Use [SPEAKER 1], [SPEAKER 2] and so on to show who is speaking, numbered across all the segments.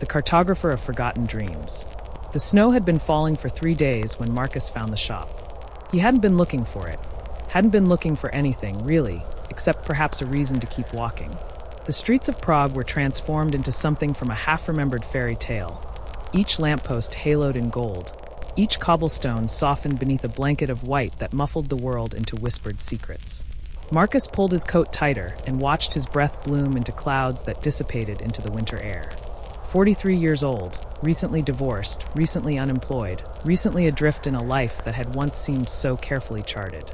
[SPEAKER 1] the cartographer of forgotten dreams. The snow had been falling for 3 days when Marcus found the shop. He hadn't been looking for it, hadn't been looking for anything, really, except perhaps a reason to keep walking. The streets of Prague were transformed into something from a half-remembered fairy tale. Each lamppost haloed in gold, each cobblestone softened beneath a blanket of white that muffled the world into whispered secrets. Marcus pulled his coat tighter and watched his breath bloom into clouds that dissipated into the winter air. 43 years old, recently divorced, recently unemployed, recently adrift in a life that had once seemed so carefully charted.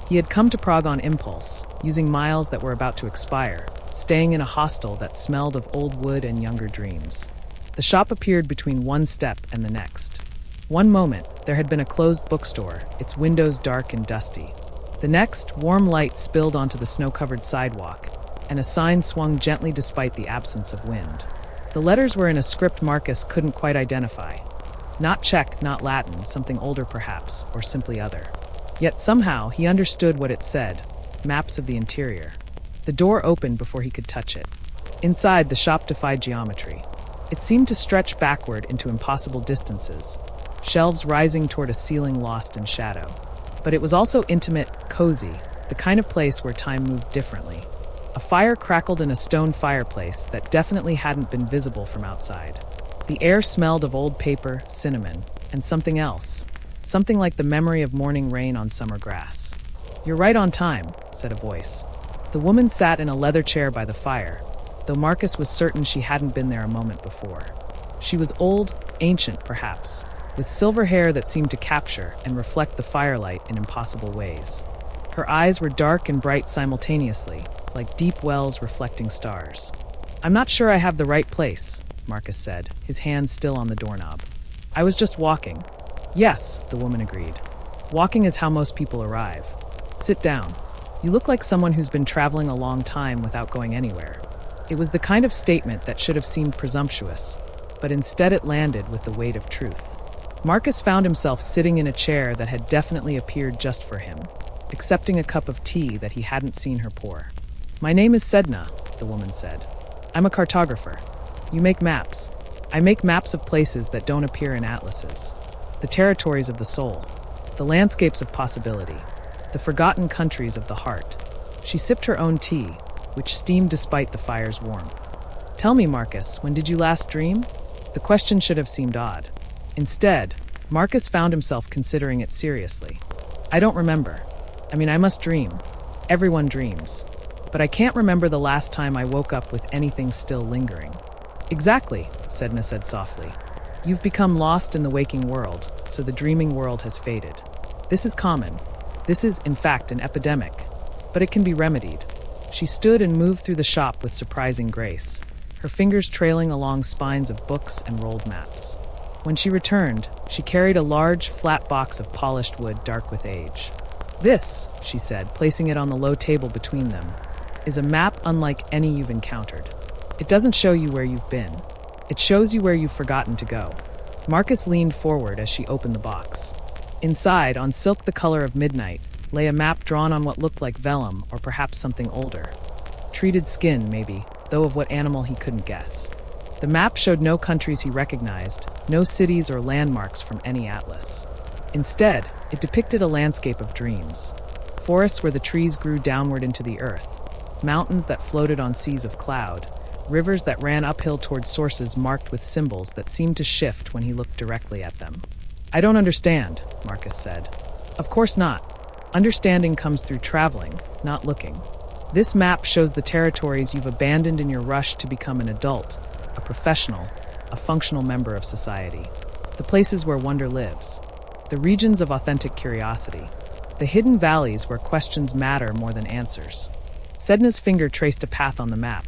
[SPEAKER 1] He had come to Prague on impulse, using miles that were about to expire, staying in a hostel that smelled of old wood and younger dreams. The shop appeared between one step and the next. One moment, there had been a closed bookstore, its windows dark and dusty. The next, warm light spilled onto the snow-covered sidewalk, and a sign swung gently despite the absence of wind. The letters were in a script Marcus couldn't quite identify. Not Czech, not Latin, something older perhaps, or simply other. Yet somehow he understood what it said, maps of the interior. The door opened before he could touch it. Inside, the shop defied geometry. It seemed to stretch backward into impossible distances, shelves rising toward a ceiling lost in shadow. But it was also intimate, cozy, the kind of place where time moved differently. A fire crackled in a stone fireplace that definitely hadn't been visible from outside. The air smelled of old paper, cinnamon, and something else, something like the memory of morning rain on summer grass. "You're right on time," said a voice. The woman sat in a leather chair by the fire, though Marcus was certain she hadn't been there a moment before. She was old, ancient perhaps, with silver hair that seemed to capture and reflect the firelight in impossible ways. Her eyes were dark and bright simultaneously, like deep wells reflecting stars. "I'm not sure I have the right place," Marcus said, his hand still on the doorknob. "I was just walking." "Yes," the woman agreed. "Walking is how most people arrive. Sit down. You look like someone who's been traveling a long time without going anywhere." It was the kind of statement that should have seemed presumptuous, but instead it landed with the weight of truth. Marcus found himself sitting in a chair that had definitely appeared just for him, accepting a cup of tea that he hadn't seen her pour. "My name is Sedna," the woman said. "I'm a cartographer. You make maps. I make maps of places that don't appear in atlases. The territories of the soul, the landscapes of possibility, the forgotten countries of the heart." She sipped her own tea, which steamed despite the fire's warmth. "Tell me, Marcus, when did you last dream?" The question should have seemed odd. Instead, Marcus found himself considering it seriously. "I don't remember. I must dream. Everyone dreams. But I can't remember the last time I woke up with anything still lingering." "Exactly," Sedna said softly. "You've become lost in the waking world, so the dreaming world has faded. This is common. This is, in fact, an epidemic. But it can be remedied." She stood and moved through the shop with surprising grace, her fingers trailing along spines of books and rolled maps. When she returned, she carried a large, flat box of polished wood dark with age. "This," she said, placing it on the low table between them, "is a map unlike any you've encountered. It doesn't show you where you've been. It shows you where you've forgotten to go." Marcus leaned forward as she opened the box. Inside, on silk the color of midnight, lay a map drawn on what looked like vellum or perhaps something older. Treated skin, maybe, though of what animal he couldn't guess. The map showed no countries he recognized, no cities or landmarks from any atlas. Instead, it depicted a landscape of dreams. Forests where the trees grew downward into the earth, mountains that floated on seas of cloud, rivers that ran uphill toward sources marked with symbols that seemed to shift when he looked directly at them. "I don't understand," Marcus said. "Of course not. Understanding comes through traveling, not looking. This map shows the territories you've abandoned in your rush to become an adult, a professional, a functional member of society. The places where wonder lives. The regions of authentic curiosity. The hidden valleys where questions matter more than answers." Sedna's finger traced a path on the map,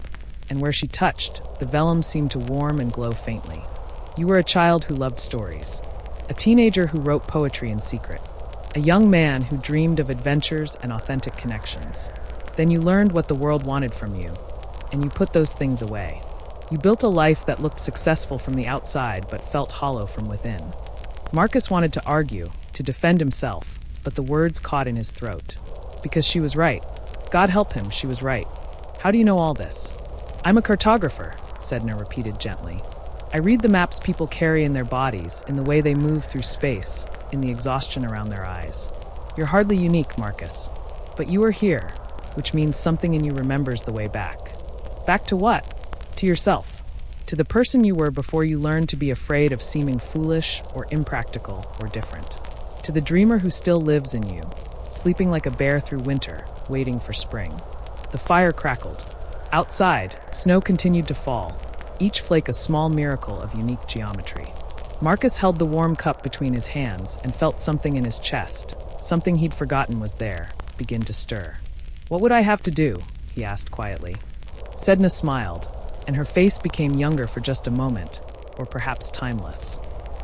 [SPEAKER 1] and where she touched, the vellum seemed to warm and glow faintly. "You were a child who loved stories. A teenager who wrote poetry in secret. A young man who dreamed of adventures and authentic connections. Then you learned what the world wanted from you, and you put those things away. You built a life that looked successful from the outside but felt hollow from within." Marcus wanted to argue, to defend himself, but the words caught in his throat. Because she was right. God help him, she was right. "How do you know all this?" "I'm a cartographer," Sedna repeated gently. I read the maps people carry in their bodies, in the way they move through space, in the exhaustion around their eyes. You're hardly unique, Marcus. But you are here, which means something in you remembers the way back. Back to what? To yourself. To the person you were before you learned to be afraid of seeming foolish or impractical or different. To the dreamer who still lives in you, sleeping like a bear through winter, waiting for spring. The fire crackled. Outside, snow continued to fall, each flake a small miracle of unique geometry. Marcus held the warm cup between his hands and felt something in his chest, something he'd forgotten was there, begin to stir. "What would I have to do?" he asked quietly. Sedna smiled, and her face became younger for just a moment, or perhaps timeless.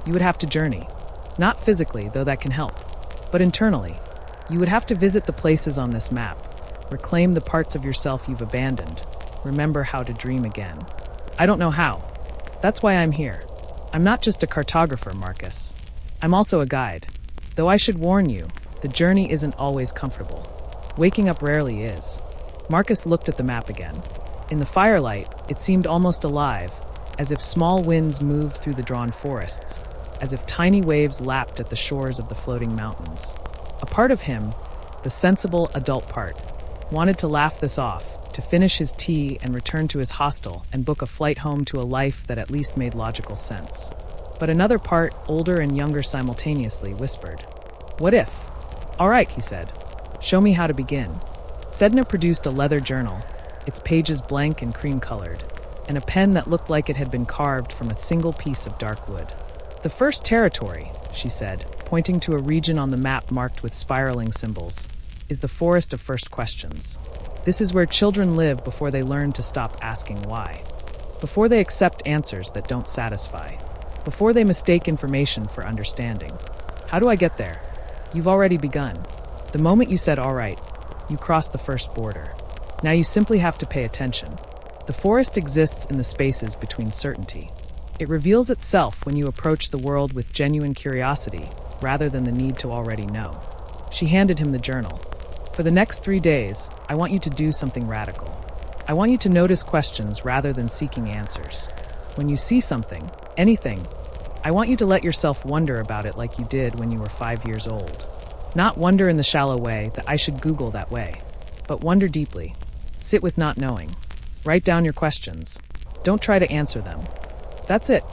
[SPEAKER 1] "You would have to journey. Not physically, though that can help, but internally. You would have to visit the places on this map, reclaim the parts of yourself you've abandoned, remember how to dream again. I don't know how. That's why I'm here. I'm not just a cartographer, Marcus. I'm also a guide. Though I should warn you, the journey isn't always comfortable. Waking up rarely is." Marcus looked at the map again. In the firelight, it seemed almost alive, as if small winds moved through the drawn forests, as if tiny waves lapped at the shores of the floating mountains. A part of him, the sensible adult part, wanted to laugh this off, to finish his tea and return to his hostel and book a flight home to a life that at least made logical sense. But another part, older and younger simultaneously, whispered, "What if?" "All right," he said. "Show me how to begin." Sedna produced a leather journal, its pages blank and cream-colored, and a pen that looked like it had been carved from a single piece of dark wood. "The first territory," she said, pointing to a region on the map marked with spiraling symbols, "is the forest of first questions. This is where children live before they learn to stop asking why. Before they accept answers that don't satisfy. Before they mistake information for understanding. How do I get there? You've already begun. The moment you said, 'all right,' you crossed the first border. Now you simply have to pay attention. The forest exists in the spaces between certainty. It reveals itself when you approach the world with genuine curiosity, rather than the need to already know." She handed him the journal. "For the next 3 days, I want you to do something radical. I want you to notice questions rather than seeking answers. When you see something, anything, I want you to let yourself wonder about it like you did when you were 5 years old. Not wonder in the shallow way that I should Google that way, but wonder deeply. Sit with not knowing. Write down your questions. Don't try to answer them. That's it.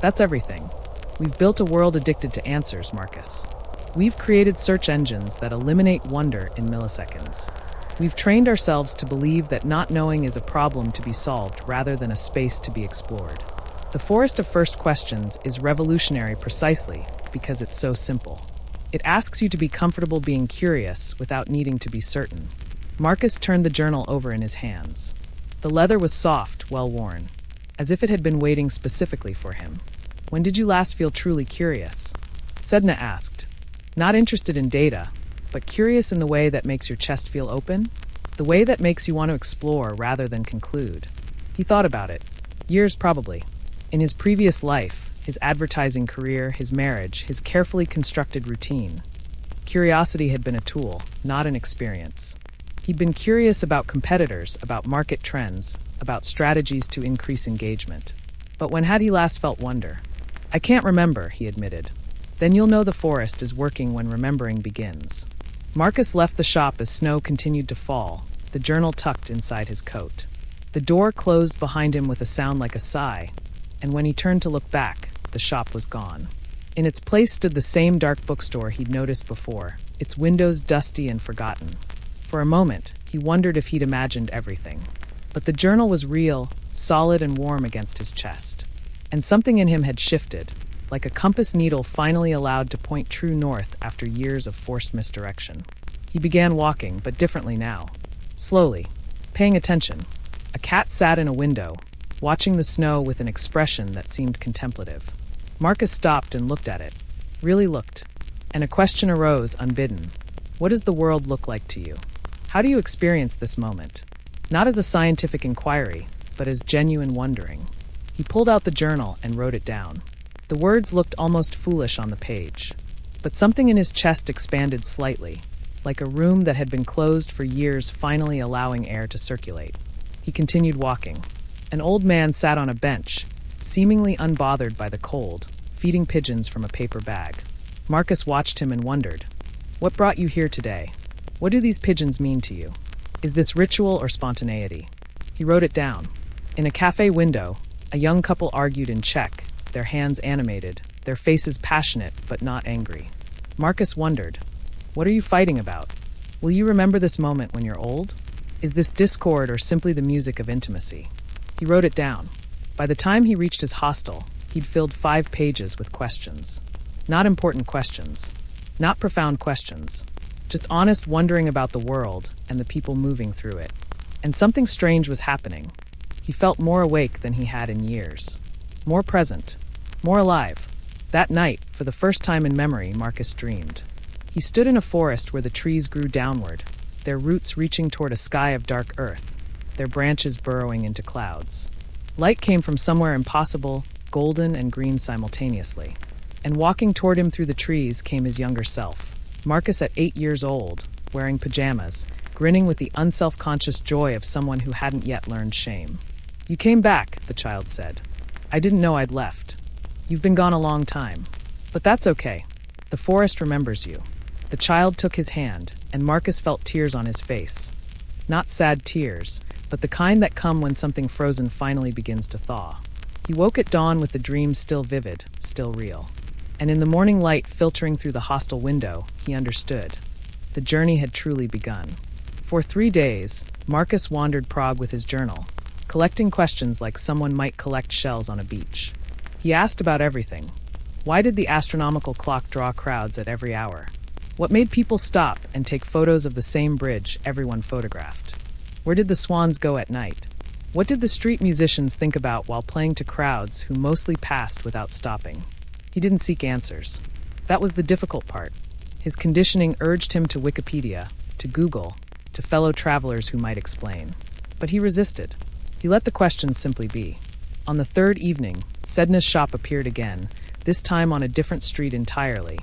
[SPEAKER 1] That's everything. We've built a world addicted to answers, Marcus. We've created search engines that eliminate wonder in milliseconds. We've trained ourselves to believe that not knowing is a problem to be solved rather than a space to be explored. The forest of first questions is revolutionary precisely because it's so simple. It asks you to be comfortable being curious without needing to be certain." Marcus turned the journal over in his hands. The leather was soft, well-worn, as if it had been waiting specifically for him. "When did you last feel truly curious?" Sedna asked. "Not interested in data, but curious in the way that makes your chest feel open? The way that makes you want to explore rather than conclude." He thought about it. Years probably. In his previous life, his advertising career, his marriage, his carefully constructed routine. Curiosity had been a tool, not an experience. He'd been curious about competitors, about market trends, about strategies to increase engagement. But when had he last felt wonder? "I can't remember," he admitted. "Then you'll know the forest is working when remembering begins." Marcus left the shop as snow continued to fall, the journal tucked inside his coat. The door closed behind him with a sound like a sigh, and when he turned to look back, the shop was gone. In its place stood the same dark bookstore he'd noticed before, its windows dusty and forgotten. For a moment, he wondered if he'd imagined everything. But the journal was real, solid and warm against his chest. And something in him had shifted, like a compass needle finally allowed to point true north after years of forced misdirection. He began walking, but differently now. Slowly, paying attention. A cat sat in a window, watching the snow with an expression that seemed contemplative. Marcus stopped and looked at it. Really looked. And a question arose unbidden. What does the world look like to you? How do you experience this moment? Not as a scientific inquiry, but as genuine wondering. He pulled out the journal and wrote it down. The words looked almost foolish on the page, but something in his chest expanded slightly, like a room that had been closed for years finally allowing air to circulate. He continued walking. An old man sat on a bench, seemingly unbothered by the cold, feeding pigeons from a paper bag. Marcus watched him and wondered, "What brought you here today? What do these pigeons mean to you? Is this ritual or spontaneity?" He wrote it down. In a cafe window, a young couple argued in Czech, their hands animated, their faces passionate but not angry. Marcus wondered, "What are you fighting about? Will you remember this moment when you're old? Is this discord or simply the music of intimacy?" He wrote it down. By the time he reached his hostel, he'd filled 5 pages with questions. Not important questions. Not profound questions. Just honest wondering about the world and the people moving through it. And something strange was happening. He felt more awake than he had in years. More present. More alive. That night, for the first time in memory, Marcus dreamed. He stood in a forest where the trees grew downward, their roots reaching toward a sky of dark earth, their branches burrowing into clouds. Light came from somewhere impossible, golden and green simultaneously. And walking toward him through the trees came his younger self. Marcus at 8 years old, wearing pajamas, grinning with the unself-conscious joy of someone who hadn't yet learned shame. "You came back," the child said. "I didn't know I'd left. You've been gone a long time. But that's okay. The forest remembers you." The child took his hand, and Marcus felt tears on his face. Not sad tears, but the kind that come when something frozen finally begins to thaw. He woke at dawn with the dream still vivid, still real. And in the morning light filtering through the hostel window, he understood. The journey had truly begun. For 3 days, Marcus wandered Prague with his journal, collecting questions like someone might collect shells on a beach. He asked about everything. Why did the astronomical clock draw crowds at every hour? What made people stop and take photos of the same bridge everyone photographed? Where did the swans go at night? What did the street musicians think about while playing to crowds who mostly passed without stopping? He didn't seek answers. That was the difficult part. His conditioning urged him to Wikipedia, to Google, to fellow travelers who might explain. But he resisted. He let the questions simply be. On the 3rd evening, Sedna's shop appeared again, this time on a different street entirely.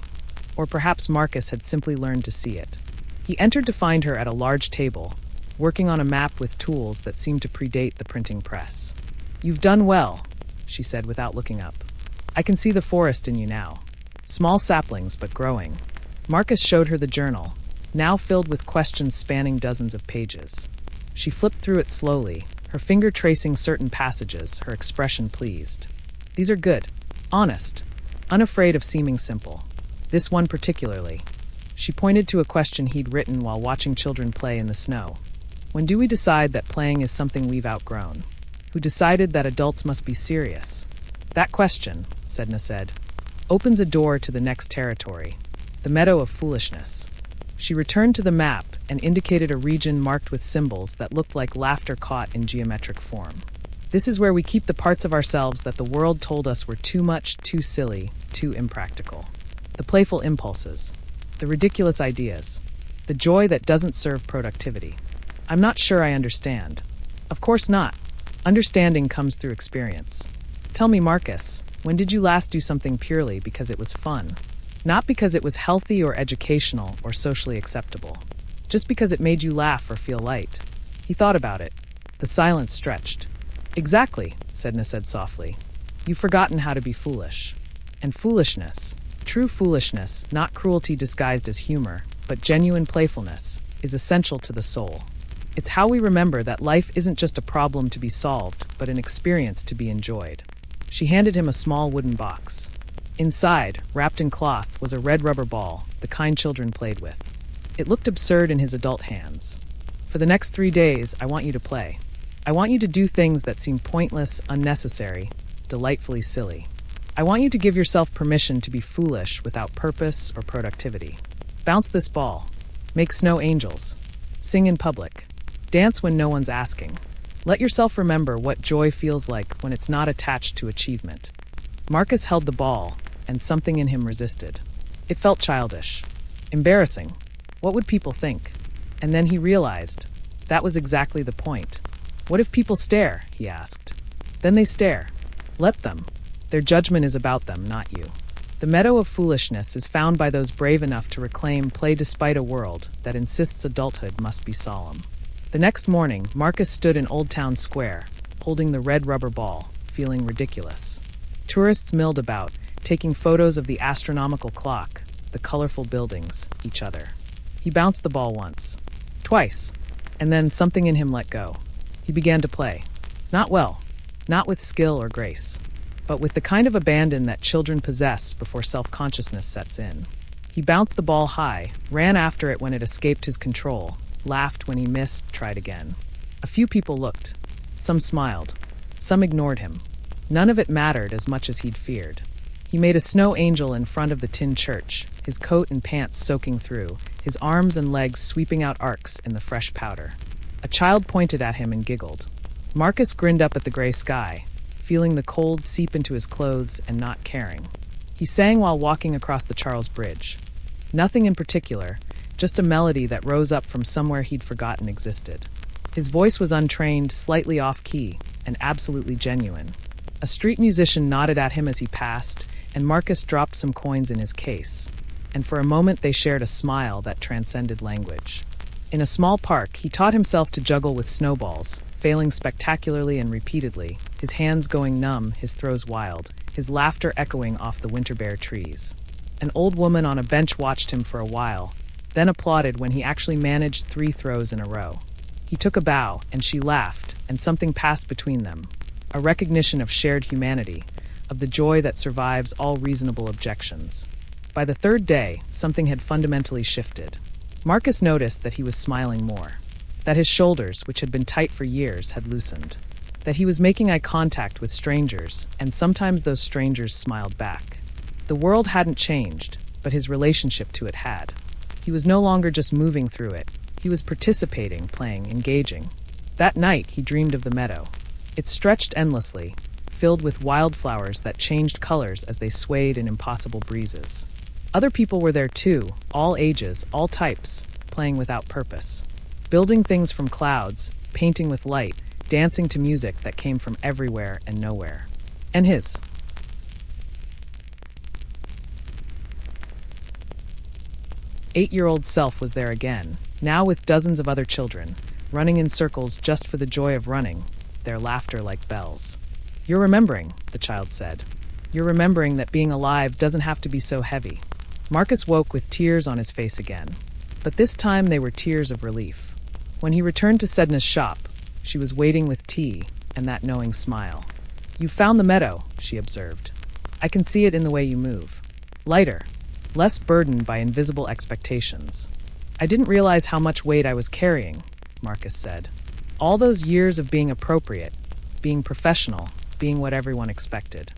[SPEAKER 1] Or perhaps Marcus had simply learned to see it. He entered to find her at a large table, working on a map with tools that seemed to predate the printing press. "You've done well," she said without looking up. "I can see the forest in you now. Small saplings, but growing." Marcus showed her the journal, now filled with questions spanning dozens of pages. She flipped through it slowly, her finger tracing certain passages, her expression pleased. "These are good. Honest. Unafraid of seeming simple. This one particularly." She pointed to a question he'd written while watching children play in the snow. "When do we decide that playing is something we've outgrown? Who decided that adults must be serious?" "That question," Sedna said, "opens a door to the next territory, the meadow of foolishness." She returned to the map and indicated a region marked with symbols that looked like laughter caught in geometric form. "This is where we keep the parts of ourselves that the world told us were too much, too silly, too impractical. The playful impulses, the ridiculous ideas, the joy that doesn't serve productivity. I'm not sure I understand." "Of course not. Understanding comes through experience. Tell me, Marcus, when did you last do something purely because it was fun? Not because it was healthy or educational or socially acceptable. Just because it made you laugh or feel light." He thought about it. The silence stretched. "Exactly," Sedna said softly. "You've forgotten how to be foolish. And foolishness, true foolishness, not cruelty disguised as humor, but genuine playfulness, is essential to the soul. It's how we remember that life isn't just a problem to be solved, but an experience to be enjoyed." She handed him a small wooden box. Inside, wrapped in cloth, was a red rubber ball, the kind children played with. It looked absurd in his adult hands. "For the next 3 days, I want you to play. I want you to do things that seem pointless, unnecessary, delightfully silly. I want you to give yourself permission to be foolish without purpose or productivity. Bounce this ball. Make snow angels. Sing in public. Dance when no one's asking. Let yourself remember what joy feels like when it's not attached to achievement." Marcus held the ball, and something in him resisted. It felt childish. Embarrassing. What would people think? And then he realized that was exactly the point. "What if people stare?" he asked. "Then they stare. Let them. Their judgment is about them, not you." The meadow of foolishness is found by those brave enough to reclaim play despite a world that insists adulthood must be solemn. The next morning, Marcus stood in Old Town Square, holding the red rubber ball, feeling ridiculous. Tourists milled about, taking photos of the astronomical clock, the colorful buildings, each other. He bounced the ball once, twice, and then something in him let go. He began to play. Not well, not with skill or grace, but with the kind of abandon that children possess before self-consciousness sets in. He bounced the ball high, ran after it when it escaped his control, laughed when he missed, tried again. A few people looked. Some smiled. Some ignored him. None of it mattered as much as he'd feared. He made a snow angel in front of the tin church, his coat and pants soaking through, his arms and legs sweeping out arcs in the fresh powder. A child pointed at him and giggled. Marcus grinned up at the gray sky, feeling the cold seep into his clothes and not caring. He sang while walking across the Charles Bridge. Nothing in particular, just a melody that rose up from somewhere he'd forgotten existed. His voice was untrained, slightly off-key, and absolutely genuine. A street musician nodded at him as he passed, and Marcus dropped some coins in his case. And for a moment they shared a smile that transcended language. In a small park, he taught himself to juggle with snowballs, failing spectacularly and repeatedly, his hands going numb, his throws wild, his laughter echoing off the winter-bare trees. An old woman on a bench watched him for a while, then applauded when he actually managed 3 throws in a row. He took a bow, and she laughed, and something passed between them, a recognition of shared humanity, of the joy that survives all reasonable objections. By the 3rd day, something had fundamentally shifted. Marcus noticed that he was smiling more, that his shoulders, which had been tight for years, had loosened, that he was making eye contact with strangers, and sometimes those strangers smiled back. The world hadn't changed, but his relationship to it had. He was no longer just moving through it. He was participating, playing, engaging. That night, he dreamed of the meadow. It stretched endlessly, filled with wildflowers that changed colors as they swayed in impossible breezes. Other people were there too, all ages, all types, playing without purpose. Building things from clouds, painting with light, dancing to music that came from everywhere and nowhere. And his 8-year-old self was there again, now with dozens of other children, running in circles just for the joy of running, their laughter like bells. "You're remembering," the child said. "You're remembering that being alive doesn't have to be so heavy." Marcus woke with tears on his face again, but this time they were tears of relief. When he returned to Sedna's shop, she was waiting with tea and that knowing smile. "You found the meadow," she observed. "I can see it in the way you move. Lighter, less burdened by invisible expectations." "I didn't realize how much weight I was carrying," Marcus said. "All those years of being appropriate, being professional, being what everyone expected.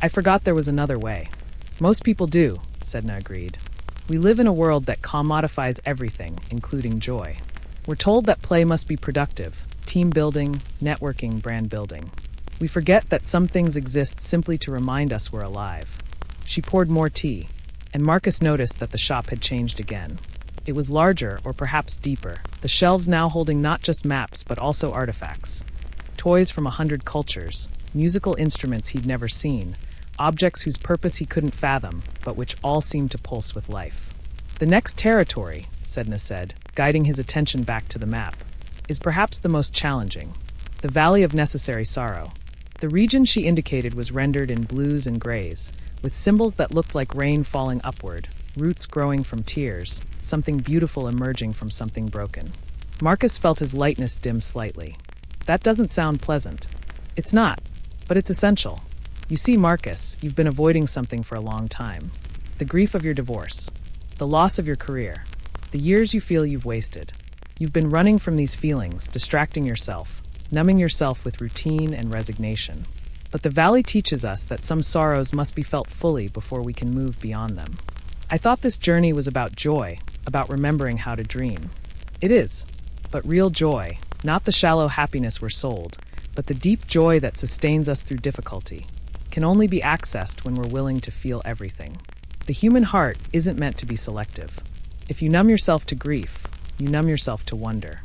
[SPEAKER 1] I forgot there was another way." "Most people do," Sedna agreed. "We live in a world that commodifies everything, including joy. We're told that play must be productive, team building, networking, brand building. We forget that some things exist simply to remind us we're alive." She poured more tea, and Marcus noticed that the shop had changed again. It was larger, or perhaps deeper, the shelves now holding not just maps but also artifacts. Toys from 100 cultures, musical instruments he'd never seen, objects whose purpose he couldn't fathom, but which all seemed to pulse with life. "The next territory," Sedna said, guiding his attention back to the map, "is perhaps the most challenging. The Valley of Necessary Sorrow." The region she indicated was rendered in blues and grays, with symbols that looked like rain falling upward, roots growing from tears, something beautiful emerging from something broken. Marcus felt his lightness dim slightly. "That doesn't sound pleasant." "It's not, but it's essential. You see, Marcus, you've been avoiding something for a long time. The grief of your divorce, the loss of your career, the years you feel you've wasted. You've been running from these feelings, distracting yourself, numbing yourself with routine and resignation. But the valley teaches us that some sorrows must be felt fully before we can move beyond them. I thought this journey was about joy, about remembering how to dream. It is, but real joy, not the shallow happiness we're sold, but the deep joy that sustains us through difficulty, can only be accessed when we're willing to feel everything. The human heart isn't meant to be selective. If you numb yourself to grief, you numb yourself to wonder.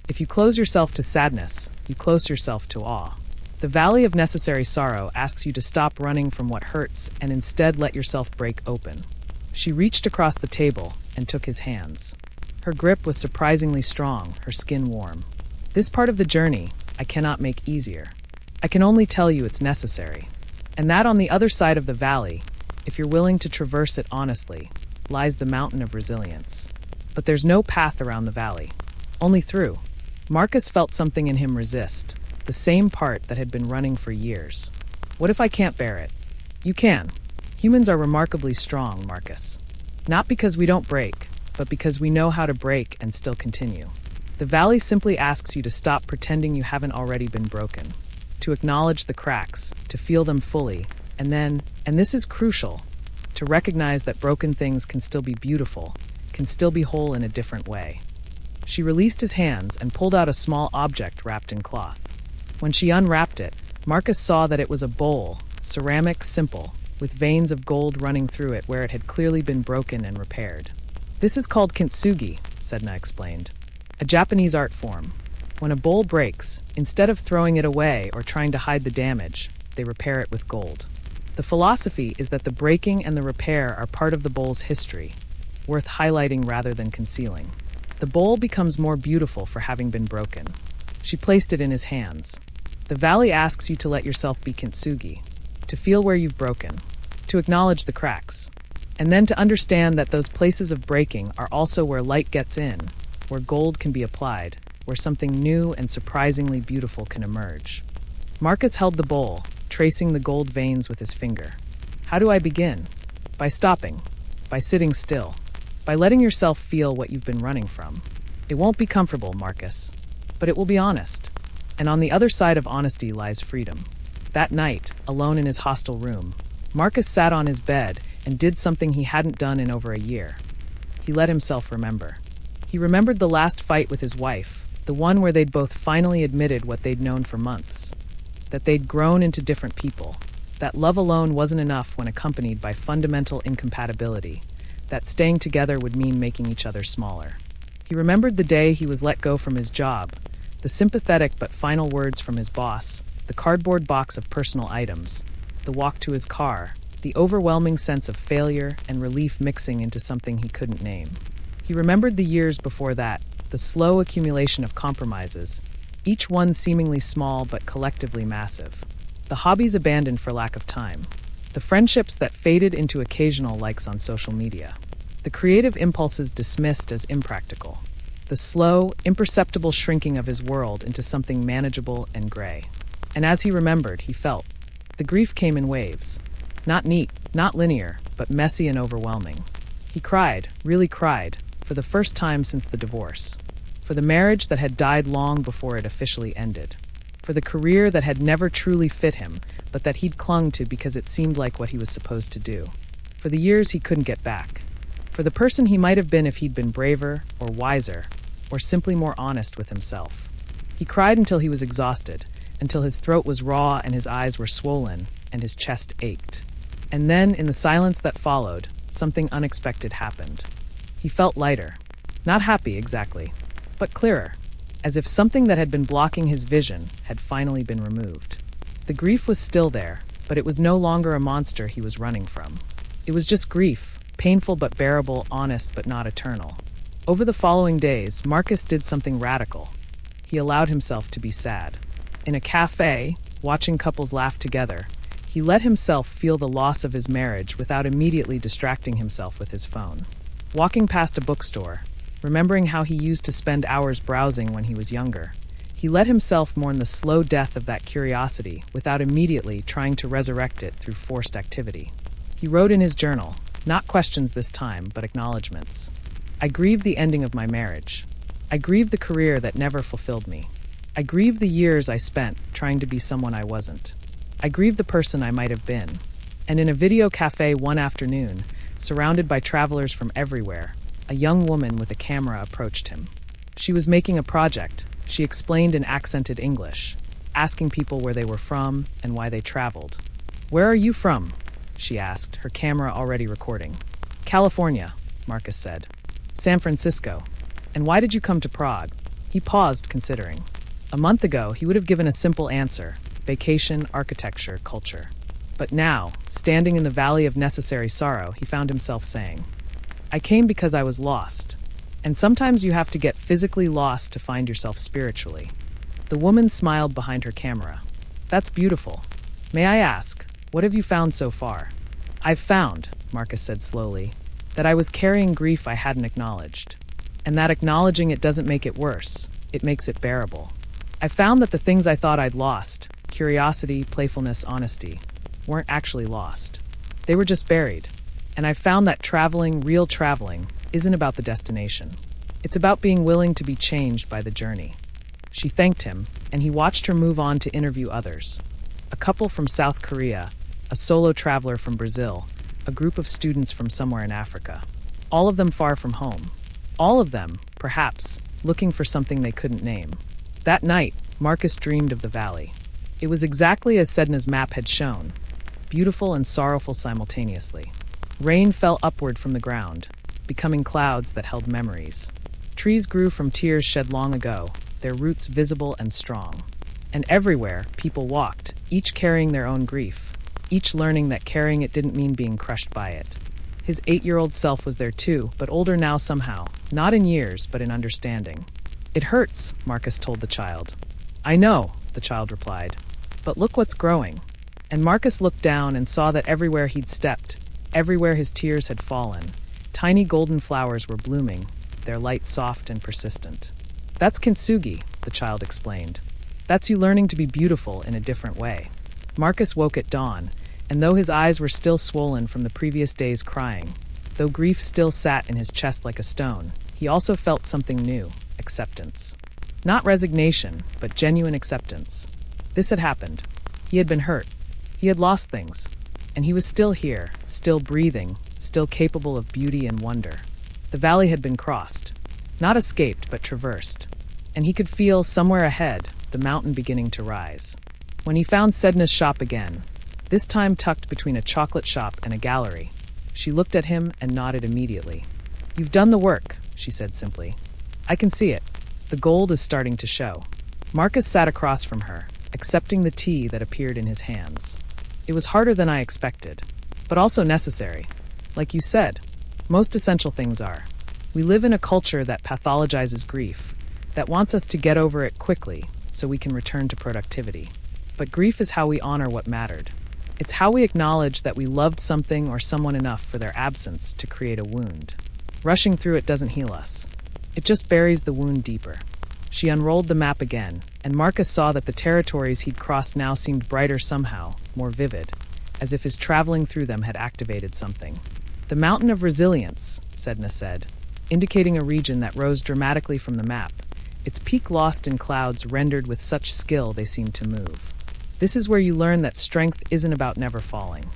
[SPEAKER 1] If you close yourself to sadness, you close yourself to awe. The Valley of Necessary Sorrow asks you to stop running from what hurts and instead let yourself break open." She reached across the table and took his hands. Her grip was surprisingly strong, her skin warm. "This part of the journey I cannot make easier. I can only tell you it's necessary. And that on the other side of the valley, if you're willing to traverse it honestly, lies the mountain of resilience. But there's no path around the valley, only through. Marcus felt something in him resist, the same part that had been running for years. What if I can't bear it? You can. Humans are remarkably strong, Marcus. Not because we don't break, but because we know how to break and still continue. The valley simply asks you to stop pretending you haven't already been broken, to acknowledge the cracks, to feel them fully, and then, and this is crucial, to recognize that broken things can still be beautiful, can still be whole in a different way. She released his hands and pulled out a small object wrapped in cloth. When she unwrapped it, Marcus saw that it was a bowl, ceramic, simple, with veins of gold running through it where it had clearly been broken and repaired. This is called kintsugi, Sedna explained, a Japanese art form. When a bowl breaks, instead of throwing it away or trying to hide the damage, they repair it with gold. The philosophy is that the breaking and the repair are part of the bowl's history, worth highlighting rather than concealing. The bowl becomes more beautiful for having been broken. She placed it in his hands. The valley asks you to let yourself be kintsugi, to feel where you've broken, to acknowledge the cracks, and then to understand that those places of breaking are also where light gets in, where gold can be applied, where something new and surprisingly beautiful can emerge. Marcus held the bowl, tracing the gold veins with his finger. How do I begin? By stopping, by sitting still, by letting yourself feel what you've been running from. It won't be comfortable, Marcus, but it will be honest. And on the other side of honesty lies freedom. That night, alone in his hostel room, Marcus sat on his bed and did something he hadn't done in over a year. He let himself remember. He remembered the last fight with his wife, the one where they'd both finally admitted what they'd known for months, that they'd grown into different people, that love alone wasn't enough when accompanied by fundamental incompatibility, that staying together would mean making each other smaller. He remembered the day he was let go from his job, the sympathetic but final words from his boss, the cardboard box of personal items, the walk to his car, the overwhelming sense of failure and relief mixing into something he couldn't name. He remembered the years before that, the slow accumulation of compromises, each one seemingly small but collectively massive. The hobbies abandoned for lack of time. The friendships that faded into occasional likes on social media. The creative impulses dismissed as impractical. The slow, imperceptible shrinking of his world into something manageable and gray. And as he remembered, he felt. The grief came in waves. Not neat, not linear, but messy and overwhelming. He cried, really cried, for the first time since the divorce. For the marriage that had died long before it officially ended. For the career that had never truly fit him, but that he'd clung to because it seemed like what he was supposed to do. For the years he couldn't get back. For the person he might have been if he'd been braver, or wiser, or simply more honest with himself. He cried until he was exhausted, until his throat was raw and his eyes were swollen, and his chest ached. And then, in the silence that followed, something unexpected happened. He felt lighter. Not happy, exactly, but clearer, as if something that had been blocking his vision had finally been removed. The grief was still there, but it was no longer a monster he was running from. It was just grief, painful but bearable, honest but not eternal. Over the following days, Marcus did something radical. He allowed himself to be sad. In a cafe, watching couples laugh together, he let himself feel the loss of his marriage without immediately distracting himself with his phone. Walking past a bookstore, remembering how he used to spend hours browsing when he was younger, he let himself mourn the slow death of that curiosity without immediately trying to resurrect it through forced activity. He wrote in his journal, not questions this time, but acknowledgments. I grieve the ending of my marriage. I grieve the career that never fulfilled me. I grieve the years I spent trying to be someone I wasn't. I grieve the person I might have been. And in a video cafe one afternoon, surrounded by travelers from everywhere, a young woman with a camera approached him. She was making a project, she explained in accented English, asking people where they were from and why they traveled. Where are you from? She asked, her camera already recording. California, Marcus said. San Francisco. And why did you come to Prague? He paused, considering. A month ago, he would have given a simple answer: vacation, architecture, culture. But now, standing in the valley of necessary sorrow, he found himself saying, I came because I was lost. And sometimes you have to get physically lost to find yourself spiritually. The woman smiled behind her camera. That's beautiful. May I ask, what have you found so far? I've found, Marcus said slowly, that I was carrying grief I hadn't acknowledged. And that acknowledging it doesn't make it worse, it makes it bearable. I found that the things I thought I'd lost, curiosity, playfulness, honesty, weren't actually lost. They were just buried. And I found that traveling, real traveling, isn't about the destination. It's about being willing to be changed by the journey. She thanked him, and he watched her move on to interview others. A couple from South Korea, a solo traveler from Brazil, a group of students from somewhere in Africa. All of them far from home. All of them, perhaps, looking for something they couldn't name. That night, Marcus dreamed of the valley. It was exactly as Sedna's map had shown, beautiful and sorrowful simultaneously. Rain fell upward from the ground, becoming clouds that held memories. Trees grew from tears shed long ago, their roots visible and strong. And everywhere, people walked, each carrying their own grief, each learning that carrying it didn't mean being crushed by it. His 8-year-old self was there too, but older now somehow, not in years, but in understanding. It hurts, Marcus told the child. I know, the child replied, but look what's growing. And Marcus looked down and saw that everywhere he'd stepped, everywhere his tears had fallen, tiny golden flowers were blooming, their light soft and persistent. That's kintsugi, the child explained. That's you learning to be beautiful in a different way. Marcus woke at dawn, and though his eyes were still swollen from the previous day's crying, though grief still sat in his chest like a stone, he also felt something new, acceptance. Not resignation, but genuine acceptance. This had happened. He had been hurt. He had lost things. And he was still here, still breathing, still capable of beauty and wonder. The valley had been crossed. Not escaped, but traversed. And he could feel, somewhere ahead, the mountain beginning to rise. When he found Sedna's shop again, this time tucked between a chocolate shop and a gallery, she looked at him and nodded immediately. You've done the work, she said simply. I can see it. The gold is starting to show. Marcus sat across from her, accepting the tea that appeared in his hands. It was harder than I expected, but also necessary. Like you said, most essential things are. We live in a culture that pathologizes grief, that wants us to get over it quickly so we can return to productivity. But grief is how we honor what mattered. It's how we acknowledge that we loved something or someone enough for their absence to create a wound. Rushing through it doesn't heal us. It just buries the wound deeper. She unrolled the map again, and Marcus saw that the territories he'd crossed now seemed brighter somehow, more vivid, as if his traveling through them had activated something. The Mountain of Resilience, Sedna said, indicating a region that rose dramatically from the map, its peak lost in clouds rendered with such skill they seemed to move. This is where you learn that strength isn't about never falling.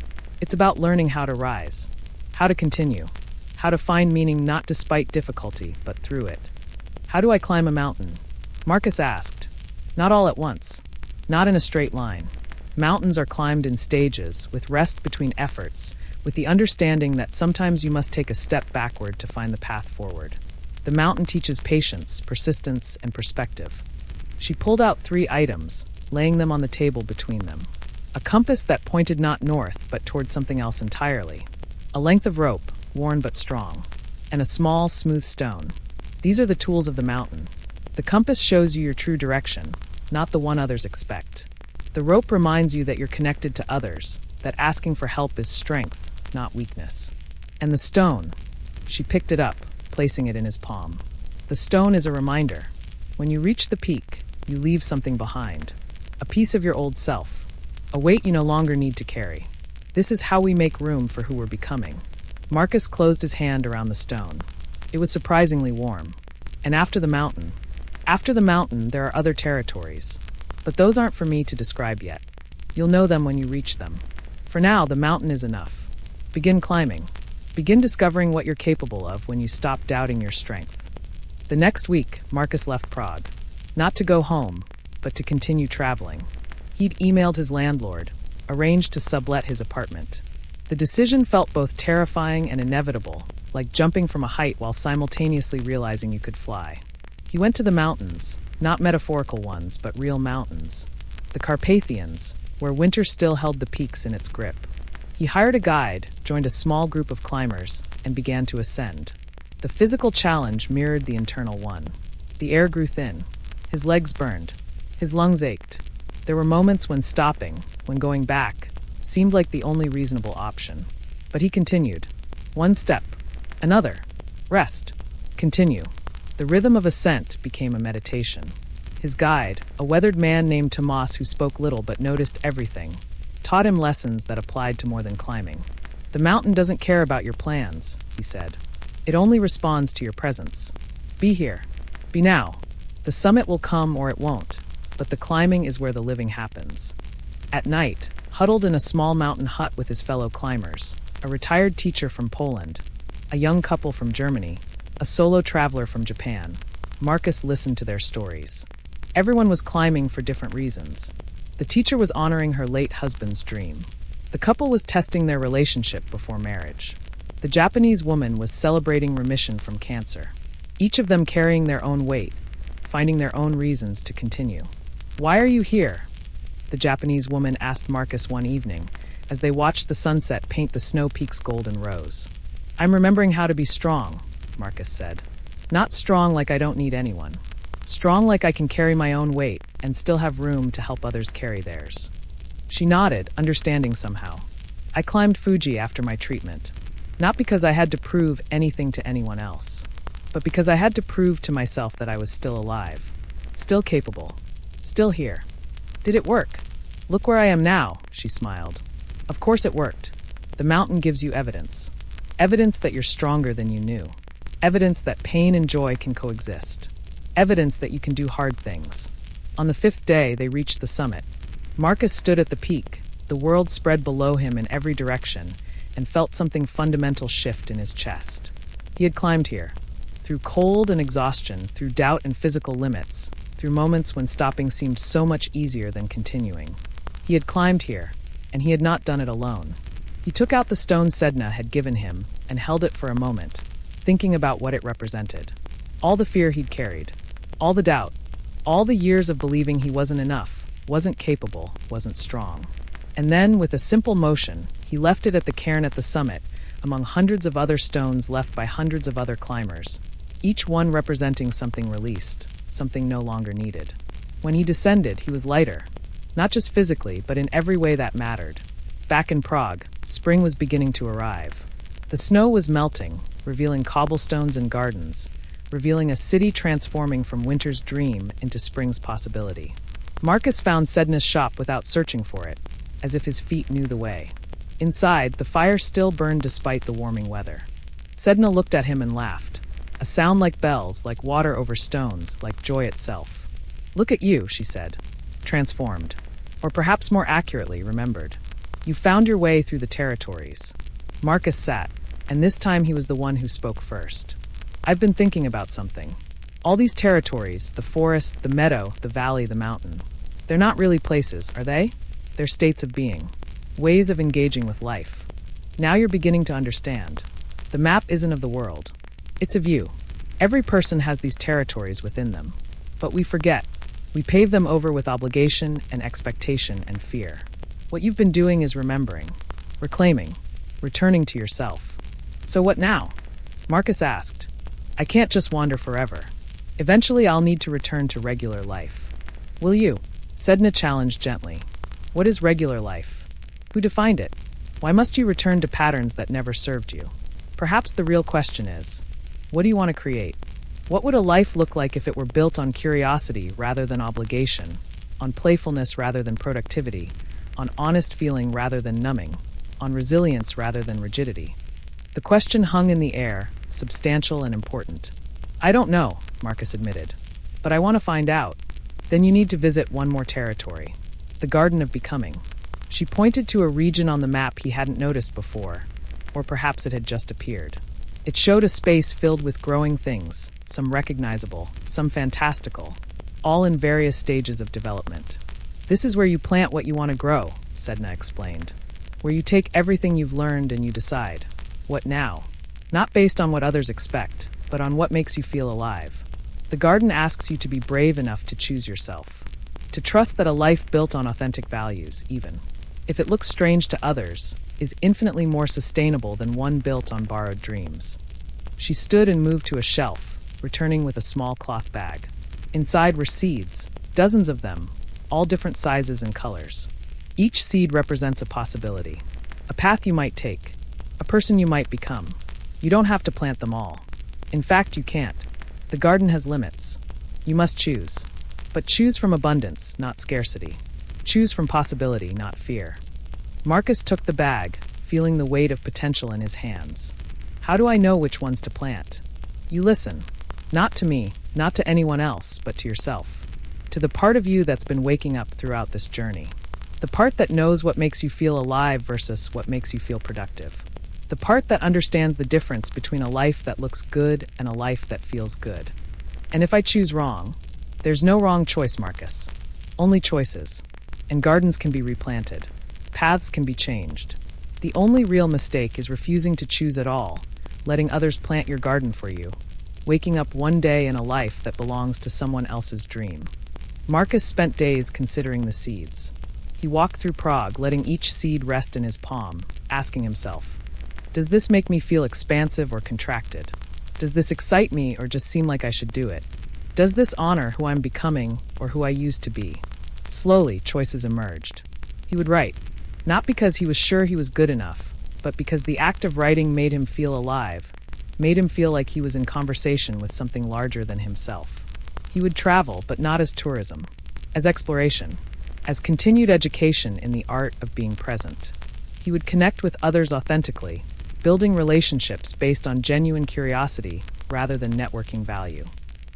[SPEAKER 1] It's about learning how to rise, how to continue, how to find meaning not despite difficulty, but through it. How do I climb a mountain? Marcus asked. Not all at once. Not in a straight line. Mountains are climbed in stages, with rest between efforts, with the understanding that sometimes you must take a step backward to find the path forward. The mountain teaches patience, persistence, and perspective. She pulled out 3 items, laying them on the table between them. A compass that pointed not north, but toward something else entirely. A length of rope, worn but strong. And a small, smooth stone. These are the tools of the mountain. The compass shows you your true direction, not the one others expect. The rope reminds you that you're connected to others, that asking for help is strength, not weakness. And the stone, she picked it up, placing it in his palm. The stone is a reminder. When you reach the peak, you leave something behind. A piece of your old self. A weight you no longer need to carry. This is how we make room for who we're becoming. Marcus closed his hand around the stone. It was surprisingly warm. And after the mountain, there are other territories. But those aren't for me to describe yet. You'll know them when you reach them. For now, the mountain is enough. Begin climbing. Begin discovering what you're capable of when you stop doubting your strength. The next week, Marcus left Prague. Not to go home, but to continue traveling. He'd emailed his landlord, arranged to sublet his apartment. The decision felt both terrifying and inevitable, like jumping from a height while simultaneously realizing you could fly. He went to the mountains, not metaphorical ones, but real mountains. The Carpathians, where winter still held the peaks in its grip. He hired a guide, joined a small group of climbers, and began to ascend. The physical challenge mirrored the internal one. The air grew thin. His legs burned. His lungs ached. There were moments when stopping, when going back, seemed like the only reasonable option. But he continued. One step, another. Rest. Continue. The rhythm of ascent became a meditation. His guide, a weathered man named Tomas who spoke little but noticed everything, taught him lessons that applied to more than climbing. The mountain doesn't care about your plans, he said. It only responds to your presence. Be here. Be now. The summit will come or it won't, but the climbing is where the living happens. At night, huddled in a small mountain hut with his fellow climbers, a retired teacher from Poland, a young couple from Germany, a solo traveler from Japan, Marcus listened to their stories. Everyone was climbing for different reasons. The teacher was honoring her late husband's dream. The couple was testing their relationship before marriage. The Japanese woman was celebrating remission from cancer. Each of them carrying their own weight, finding their own reasons to continue. Why are you here? The Japanese woman asked Marcus one evening, as they watched the sunset paint the snow peaks golden rose. I'm remembering how to be strong, Marcus said. Not strong like I don't need anyone. Strong like I can carry my own weight and still have room to help others carry theirs. She nodded, understanding somehow. I climbed Fuji after my treatment, not because I had to prove anything to anyone else, but because I had to prove to myself that I was still alive, still capable, still here. Did it work? Look where I am now, she smiled. Of course it worked. The mountain gives you evidence. Evidence that you're stronger than you knew. Evidence that pain and joy can coexist. Evidence that you can do hard things. On the 5th day, they reached the summit. Marcus stood at the peak, the world spread below him in every direction, and felt something fundamental shift in his chest. He had climbed here, through cold and exhaustion, through doubt and physical limits, through moments when stopping seemed so much easier than continuing. He had climbed here, and he had not done it alone. He took out the stone Sedna had given him and held it for a moment, thinking about what it represented. All the fear he'd carried, all the doubt, all the years of believing he wasn't enough, wasn't capable, wasn't strong. And then, with a simple motion, he left it at the cairn at the summit, among hundreds of other stones left by hundreds of other climbers, each one representing something released, something no longer needed. When he descended, he was lighter, not just physically, but in every way that mattered. Back in Prague, spring was beginning to arrive. The snow was melting, revealing cobblestones and gardens, revealing a city transforming from winter's dream into spring's possibility. Marcus found Sedna's shop without searching for it, as if his feet knew the way. Inside, the fire still burned despite the warming weather. Sedna looked at him and laughed. A sound like bells, like water over stones, like joy itself. Look at you, she said. Transformed. Or perhaps more accurately, remembered. You found your way through the territories. Marcus sat, and this time he was the one who spoke first. I've been thinking about something. All these territories, the forest, the meadow, the valley, the mountain, they're not really places, are they? They're states of being, ways of engaging with life. Now you're beginning to understand. The map isn't of the world. It's of you. Every person has these territories within them. But we forget. We pave them over with obligation and expectation and fear. What you've been doing is remembering, reclaiming, returning to yourself. So what now? Marcus asked. I can't just wander forever. Eventually I'll need to return to regular life. Will you? Sedna challenged gently. What is regular life? Who defined it? Why must you return to patterns that never served you? Perhaps the real question is, what do you want to create? What would a life look like if it were built on curiosity rather than obligation, on playfulness rather than productivity, on honest feeling rather than numbing, on resilience rather than rigidity? The question hung in the air, substantial and important. I don't know, Marcus admitted, but I want to find out. Then you need to visit one more territory, the Garden of Becoming. She pointed to a region on the map he hadn't noticed before, or perhaps it had just appeared. It showed a space filled with growing things, some recognizable, some fantastical, all in various stages of development. This is where you plant what you want to grow, Sedna explained, where you take everything you've learned and you decide, what now? Not based on what others expect, but on what makes you feel alive. The garden asks you to be brave enough to choose yourself, to trust that a life built on authentic values, even if it looks strange to others, is infinitely more sustainable than one built on borrowed dreams. She stood and moved to a shelf, returning with a small cloth bag. Inside were seeds, dozens of them, all different sizes and colors. Each seed represents a possibility, a path you might take, a person you might become. You don't have to plant them all. In fact, you can't. The garden has limits. You must choose. But choose from abundance, not scarcity. Choose from possibility, not fear. Marcus took the bag, feeling the weight of potential in his hands. How do I know which ones to plant? You listen. Not to me, not to anyone else, but to yourself. To the part of you that's been waking up throughout this journey. The part that knows what makes you feel alive versus what makes you feel productive. The part that understands the difference between a life that looks good and a life that feels good. And if I choose wrong, there's no wrong choice, Marcus. Only choices. And gardens can be replanted. Paths can be changed. The only real mistake is refusing to choose at all, letting others plant your garden for you, waking up one day in a life that belongs to someone else's dream. Marcus spent days considering the seeds. He walked through Prague, letting each seed rest in his palm, asking himself, does this make me feel expansive or contracted? Does this excite me or just seem like I should do it? Does this honor who I'm becoming or who I used to be? Slowly, choices emerged. He would write, not because he was sure he was good enough, but because the act of writing made him feel alive, made him feel like he was in conversation with something larger than himself. He would travel, but not as tourism, as exploration, as continued education in the art of being present. He would connect with others authentically, building relationships based on genuine curiosity rather than networking value.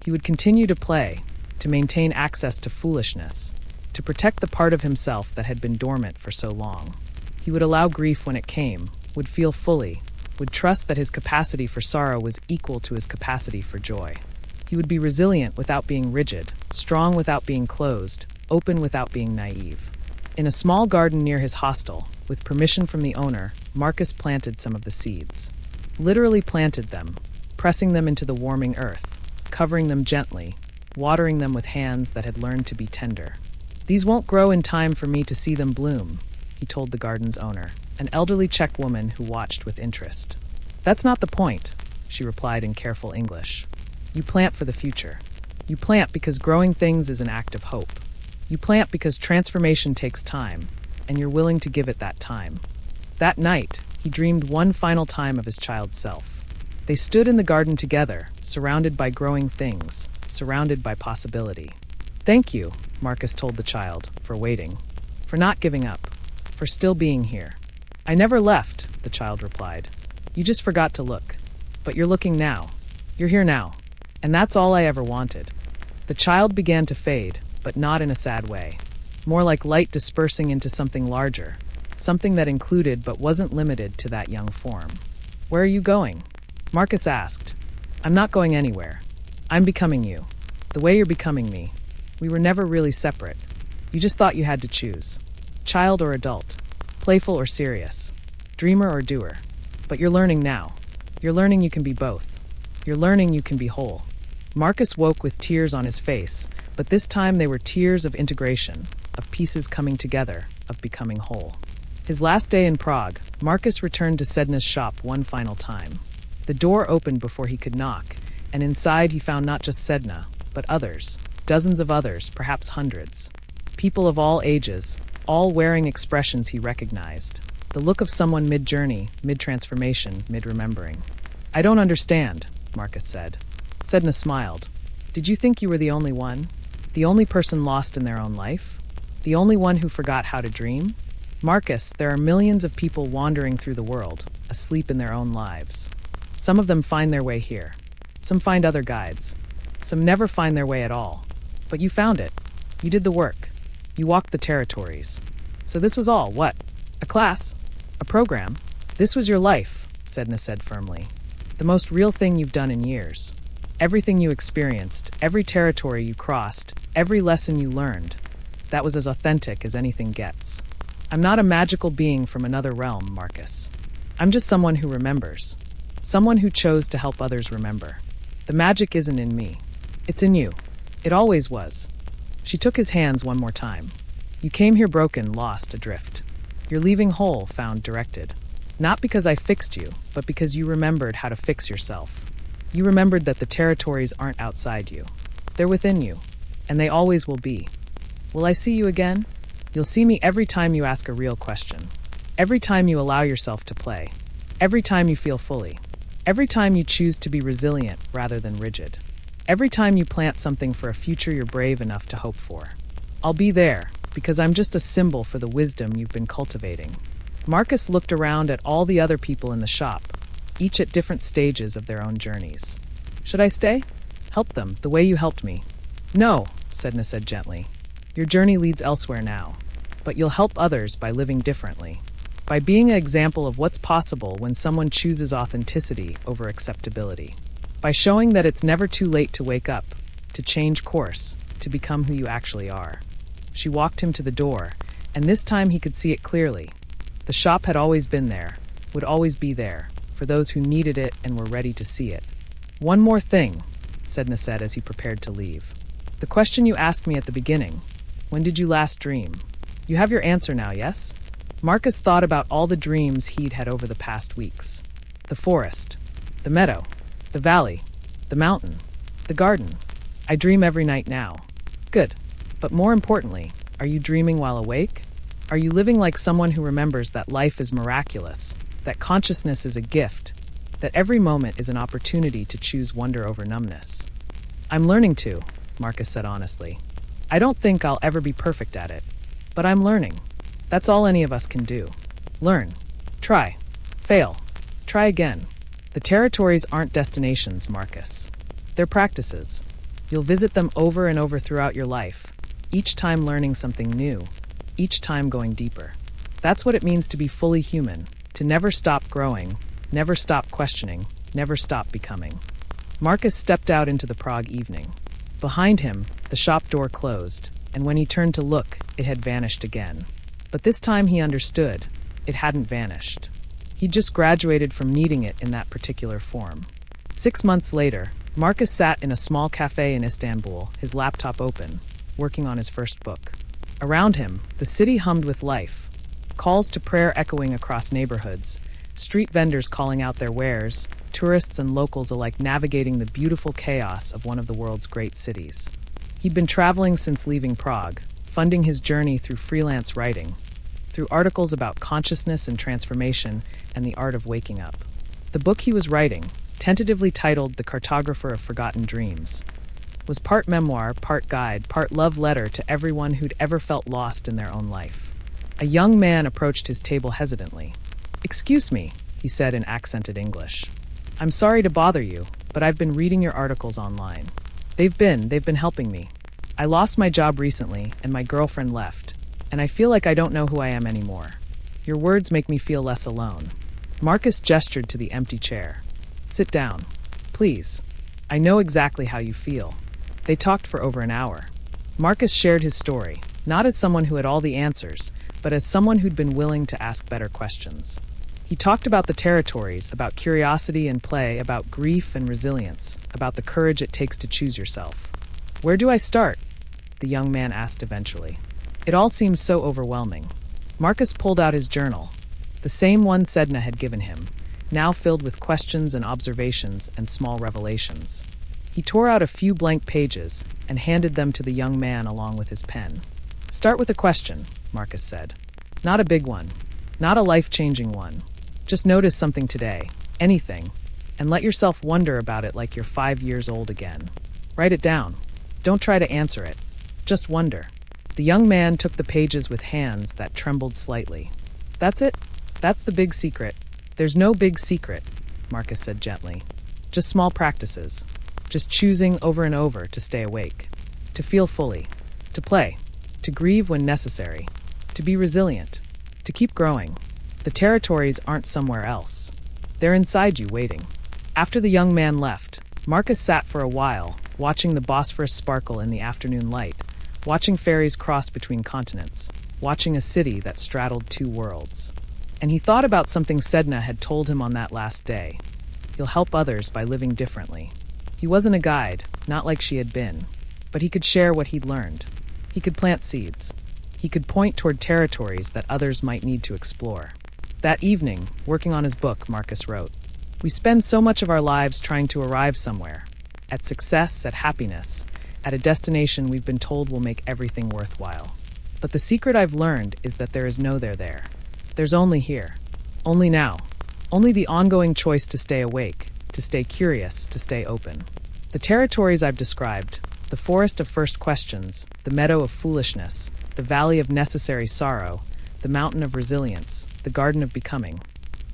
[SPEAKER 1] He would continue to play, to maintain access to foolishness, to protect the part of himself that had been dormant for so long. He would allow grief when it came, would feel fully, would trust that his capacity for sorrow was equal to his capacity for joy. He would be resilient without being rigid, strong without being closed, open without being naive. In a small garden near his hostel, with permission from the owner, Marcus planted some of the seeds. Literally planted them, pressing them into the warming earth, covering them gently, watering them with hands that had learned to be tender. These won't grow in time for me to see them bloom, he told the garden's owner, an elderly Czech woman who watched with interest. That's not the point, she replied in careful English. You plant for the future. You plant because growing things is an act of hope. You plant because transformation takes time, and you're willing to give it that time. That night, he dreamed one final time of his child's self. They stood in the garden together, surrounded by growing things, surrounded by possibility. Thank you, Marcus told the child, for waiting, for not giving up, for still being here. I never left, the child replied. You just forgot to look. But you're looking now. You're here now. And that's all I ever wanted. The child began to fade, but not in a sad way. More like light dispersing into something larger, something that included but wasn't limited to that young form. Where are you going? Marcus asked. I'm not going anywhere. I'm becoming you. The way you're becoming me. We were never really separate. You just thought you had to choose. Child or adult. Playful or serious. Dreamer or doer. But you're learning now. You're learning you can be both. You're learning you can be whole. Marcus woke with tears on his face, but this time they were tears of integration, of pieces coming together, of becoming whole. His last day in Prague, Marcus returned to Sedna's shop one final time. The door opened before he could knock, and inside he found not just Sedna, but others, dozens of others, perhaps hundreds. People of all ages, all wearing expressions he recognized. The look of someone mid-journey, mid-transformation, mid-remembering. I don't understand, Marcus said. Sedna smiled. Did you think you were the only one? The only person lost in their own life? The only one who forgot how to dream? Marcus, there are millions of people wandering through the world, asleep in their own lives. Some of them find their way here. Some find other guides. Some never find their way at all. But you found it. You did the work. You walked the territories. So this was all, what? A class? A program? This was your life, Sedna said firmly. The most real thing you've done in years. Everything you experienced, every territory you crossed, every lesson you learned, that was as authentic as anything gets. I'm not a magical being from another realm, Marcus. I'm just someone who remembers. Someone who chose to help others remember. The magic isn't in me. It's in you. It always was. She took his hands one more time. You came here broken, lost, adrift. You're leaving whole, found, directed. Not because I fixed you, but because you remembered how to fix yourself. You remembered that the territories aren't outside you. They're within you, and they always will be. Will I see you again? You'll see me every time you ask a real question. Every time you allow yourself to play. Every time you feel fully. Every time you choose to be resilient rather than rigid. Every time you plant something for a future you're brave enough to hope for. I'll be there, because I'm just a symbol for the wisdom you've been cultivating. Marcus looked around at all the other people in the shop, each at different stages of their own journeys. Should I stay? Help them, the way you helped me. No, Sedna said gently. Your journey leads elsewhere now. But you'll help others by living differently. By being an example of what's possible when someone chooses authenticity over acceptability. By showing that it's never too late to wake up, to change course, to become who you actually are. She walked him to the door, and this time he could see it clearly. The shop had always been there, would always be there, for those who needed it and were ready to see it. One more thing, Sedna said as he prepared to leave. The question you asked me at the beginning, when did you last dream? You have your answer now, yes? Marcus thought about all the dreams he'd had over the past weeks. The forest, the meadow, the valley, the mountain, the garden. I dream every night now. Good. But more importantly, are you dreaming while awake? Are you living like someone who remembers that life is miraculous, that consciousness is a gift, that every moment is an opportunity to choose wonder over numbness? I'm learning to, Marcus said honestly. I don't think I'll ever be perfect at it, but I'm learning. That's all any of us can do. Learn. Try. Fail. Try again. The territories aren't destinations, Marcus. They're practices. You'll visit them over and over throughout your life, each time learning something new, each time going deeper. That's what it means to be fully human, to never stop growing, never stop questioning, never stop becoming. Marcus stepped out into the Prague evening. Behind him, the shop door closed, and when he turned to look, it had vanished again. But this time he understood. It hadn't vanished. He'd just graduated from needing it in that particular form. 6 months later, Marcus sat in a small cafe in Istanbul, his laptop open, working on his first book. Around him, the city hummed with life. Calls to prayer echoing across neighborhoods, street vendors calling out their wares, tourists and locals alike navigating the beautiful chaos of one of the world's great cities. He'd been traveling since leaving Prague, funding his journey through freelance writing, through articles about consciousness and transformation and the art of waking up. The book he was writing, tentatively titled The Cartographer of Forgotten Dreams, was part memoir, part guide, part love letter to everyone who'd ever felt lost in their own life. A young man approached his table hesitantly. "Excuse me," he said in accented English. "I'm sorry to bother you, but I've been reading your articles online. They've been helping me. I lost my job recently, and my girlfriend left, and I feel like I don't know who I am anymore. Your words make me feel less alone." Marcus gestured to the empty chair. "Sit down. Please. I know exactly how you feel." They talked for over an hour. Marcus shared his story, not as someone who had all the answers, but as someone who'd been willing to ask better questions. He talked about the territories, about curiosity and play, about grief and resilience, about the courage it takes to choose yourself. "Where do I start?" the young man asked eventually. It all seemed so overwhelming. Marcus pulled out his journal, the same one Sedna had given him, now filled with questions and observations and small revelations. He tore out a few blank pages and handed them to the young man along with his pen. "Start with a question," Marcus said. "Not a big one, not a life-changing one. Just notice something today, anything, and let yourself wonder about it like you're 5 years old again. Write it down. Don't try to answer it. Just wonder." The young man took the pages with hands that trembled slightly. "That's it? That's the big secret." "There's no big secret," Marcus said gently. "Just small practices. Just choosing over and over to stay awake, to feel fully, to play, to grieve when necessary, to be resilient, to keep growing. The territories aren't somewhere else. They're inside you waiting." After the young man left, Marcus sat for a while, watching the Bosphorus sparkle in the afternoon light, watching ferries cross between continents, watching a city that straddled two worlds. And he thought about something Sedna had told him on that last day. You'll help others by living differently. He wasn't a guide, not like she had been, but he could share what he'd learned. He could plant seeds. He could point toward territories that others might need to explore. That evening, working on his book, Marcus wrote, "We spend so much of our lives trying to arrive somewhere, at success, at happiness, at a destination we've been told will make everything worthwhile. But the secret I've learned is that there is no there. There's only here. Only now. Only the ongoing choice to stay awake, to stay curious, to stay open. The territories I've described, the forest of first questions, the meadow of foolishness, the valley of necessary sorrow, the mountain of resilience, the garden of becoming.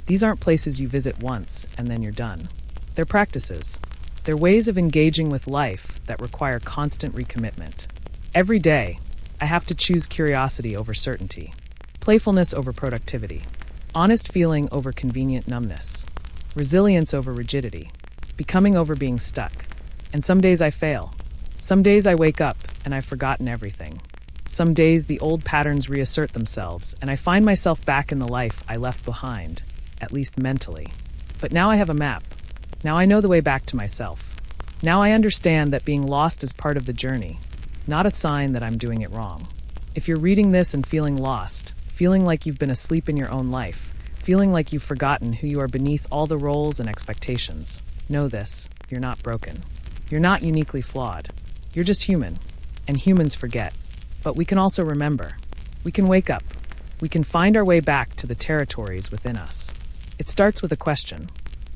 [SPEAKER 1] These aren't places you visit once and then you're done. They're practices. They're ways of engaging with life that require constant recommitment. Every day, I have to choose curiosity over certainty, playfulness over productivity, honest feeling over convenient numbness, resilience over rigidity, becoming over being stuck. And some days I fail. Some days I wake up and I've forgotten everything. Some days the old patterns reassert themselves and I find myself back in the life I left behind, at least mentally. But now I have a map. Now I know the way back to myself. Now I understand that being lost is part of the journey, not a sign that I'm doing it wrong. If you're reading this and feeling lost, feeling like you've been asleep in your own life, feeling like you've forgotten who you are beneath all the roles and expectations, know this: you're not broken. You're not uniquely flawed. You're just human. And humans forget. But we can also remember. We can wake up. We can find our way back to the territories within us. It starts with a question.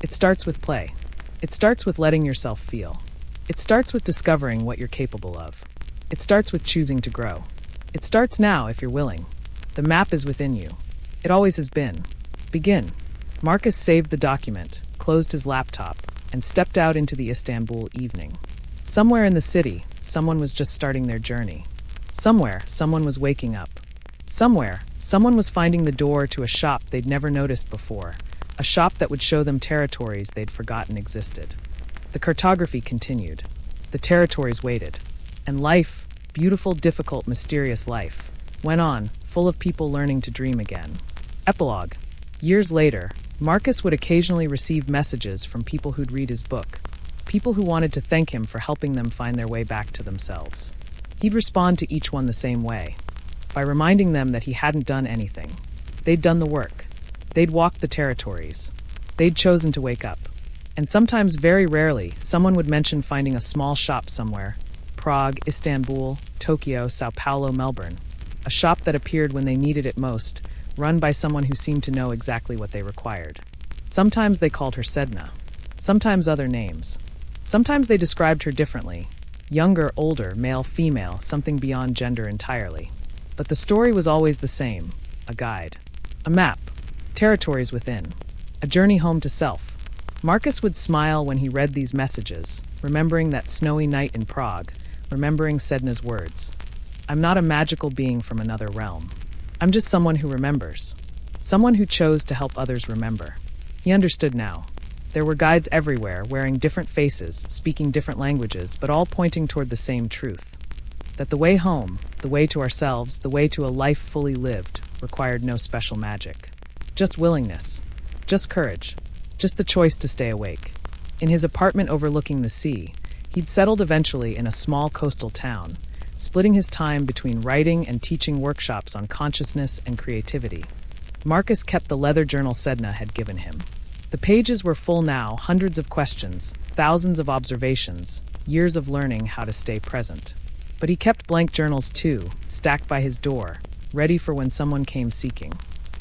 [SPEAKER 1] It starts with play. It starts with letting yourself feel. It starts with discovering what you're capable of. It starts with choosing to grow. It starts now if you're willing. The map is within you. It always has been. Begin. Marcus saved the document, closed his laptop, and stepped out into the Istanbul evening. Somewhere in the city, someone was just starting their journey. Somewhere, someone was waking up. Somewhere, someone was finding the door to a shop they'd never noticed before, a shop that would show them territories they'd forgotten existed. The cartography continued. The territories waited. And life, beautiful, difficult, mysterious life, went on, full of people learning to dream again. Epilogue. Years later, Marcus would occasionally receive messages from people who'd read his book, people who wanted to thank him for helping them find their way back to themselves. He'd respond to each one the same way, by reminding them that he hadn't done anything. They'd done the work. They'd walked the territories. They'd chosen to wake up. And sometimes, very rarely, someone would mention finding a small shop somewhere: Prague, Istanbul, Tokyo, Sao Paulo, Melbourne. A shop that appeared when they needed it most, run by someone who seemed to know exactly what they required. Sometimes they called her Sedna. Sometimes other names. Sometimes they described her differently. Younger, older, male, female, something beyond gender entirely. But the story was always the same: a guide. A map. Territories within. A journey home to self. Marcus would smile when he read these messages, remembering that snowy night in Prague, remembering Sedna's words. I'm not a magical being from another realm. I'm just someone who remembers. Someone who chose to help others remember. He understood now. There were guides everywhere, wearing different faces, speaking different languages, but all pointing toward the same truth. That the way home, the way to ourselves, the way to a life fully lived, required no special magic. Just willingness. Just courage. Just the choice to stay awake. In his apartment overlooking the sea, he'd settled eventually in a small coastal town, splitting his time between writing and teaching workshops on consciousness and creativity. Marcus kept the leather journal Sedna had given him. The pages were full now, hundreds of questions, thousands of observations, years of learning how to stay present. But he kept blank journals too, stacked by his door, ready for when someone came seeking.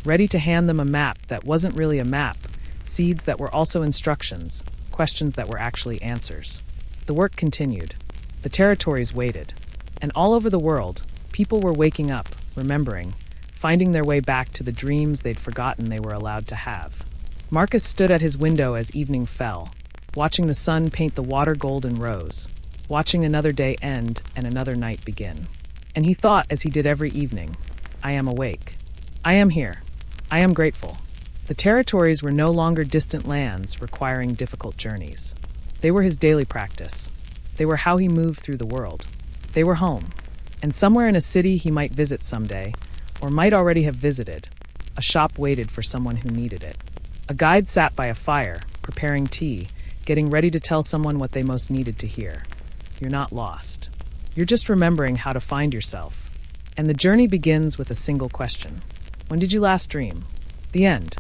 [SPEAKER 1] Ready to hand them a map that wasn't really a map, seeds that were also instructions, questions that were actually answers. The work continued. The territories waited. And all over the world, people were waking up, remembering, finding their way back to the dreams they'd forgotten they were allowed to have. Marcus stood at his window as evening fell, watching the sun paint the water gold and rose, watching another day end and another night begin. And he thought, as he did every evening, I am awake. I am here. I am grateful. The territories were no longer distant lands requiring difficult journeys. They were his daily practice. They were how he moved through the world. They were home. And somewhere in a city he might visit someday, or might already have visited, a shop waited for someone who needed it. A guide sat by a fire, preparing tea, getting ready to tell someone what they most needed to hear. You're not lost. You're just remembering how to find yourself. And the journey begins with a single question. When did you last dream? The end.